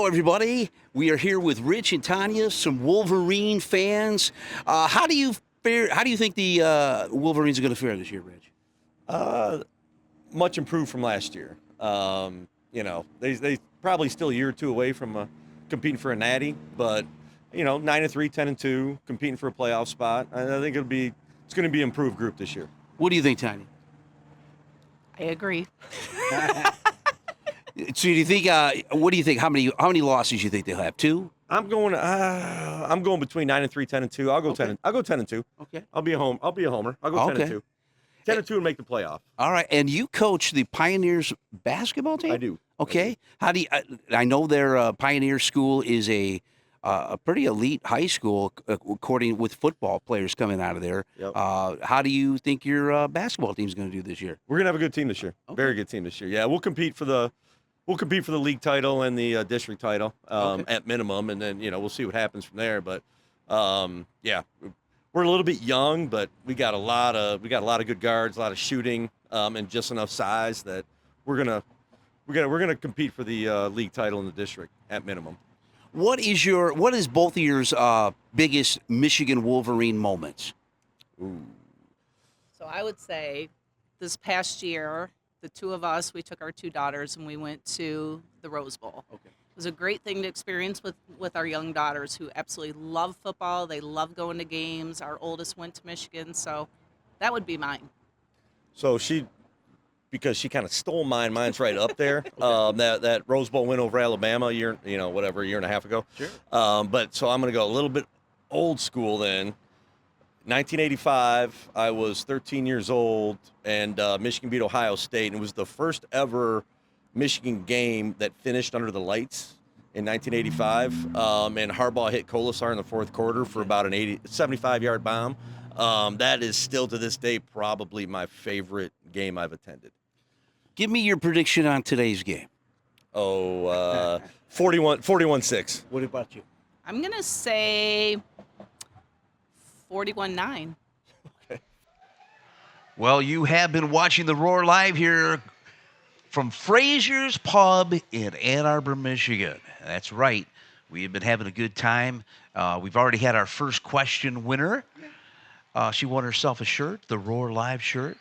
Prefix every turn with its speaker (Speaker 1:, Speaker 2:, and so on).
Speaker 1: everybody. We are here with Rich and Tanya, some Wolverine fans. How do you think the Wolverines are going to fare this year, Rich?
Speaker 2: Much improved from last year. They probably still a year or two away from competing for a natty, but 9-3, 10-2, competing for a playoff spot. I think it's going to be an improved group this year.
Speaker 1: What do you think, Tanya?
Speaker 3: I agree.
Speaker 1: So do you think? What do you think? How many losses you think they'll have? 2?
Speaker 2: I'm going between 9-3, 10-2. I'll go
Speaker 1: Okay.
Speaker 2: 10-2.
Speaker 1: Okay.
Speaker 2: I'll be a homer. I'll go 10-2. 10-2 and make the playoff.
Speaker 1: All right. And you coach the Pioneers basketball team?
Speaker 2: I do.
Speaker 1: Okay. How do you? I know their Pioneer school is a pretty elite high school, according with football players coming out of there.
Speaker 2: Yep.
Speaker 1: How do you think your basketball team's going to do this year?
Speaker 2: We're gonna have a good team this year.
Speaker 1: Okay.
Speaker 2: Very good team this year. Yeah, we'll compete for the league title and the district title at minimum, and then we'll see what happens from there. But yeah, we're a little bit young, but we got a lot of good guards, a lot of shooting, and just enough size that we're gonna compete for the league title in the district at minimum.
Speaker 1: What is both of your biggest Michigan Wolverine moments?
Speaker 2: Ooh.
Speaker 3: So I would say this past year, the two of us, we took our 2 daughters and we went to the Rose Bowl.
Speaker 1: Okay.
Speaker 3: It was a great thing to experience with our young daughters who absolutely love football. They love going to games. Our oldest went to Michigan, so that would be mine.
Speaker 2: So because she kind of stole mine. Mine's right up there. That Rose Bowl win over Alabama a year and a half ago.
Speaker 1: Sure.
Speaker 2: But so I'm going to go a little bit old school then. 1985, I was 13 years old, and Michigan beat Ohio State, and it was the first ever Michigan game that finished under the lights in 1985. And Harbaugh hit Colasar in the fourth quarter for about an 75-yard bomb. That is still to this day probably my favorite game I've attended.
Speaker 1: Give me your prediction on today's game.
Speaker 2: 41-6.
Speaker 1: What about you?
Speaker 3: I'm going to say 41-9.
Speaker 4: Well, you have been watching the Roar Live here from Frazier's Pub in Ann Arbor, Michigan. That's right. We have been having a good time. We've already had our first question winner. She won herself a shirt, the Roar Live shirt.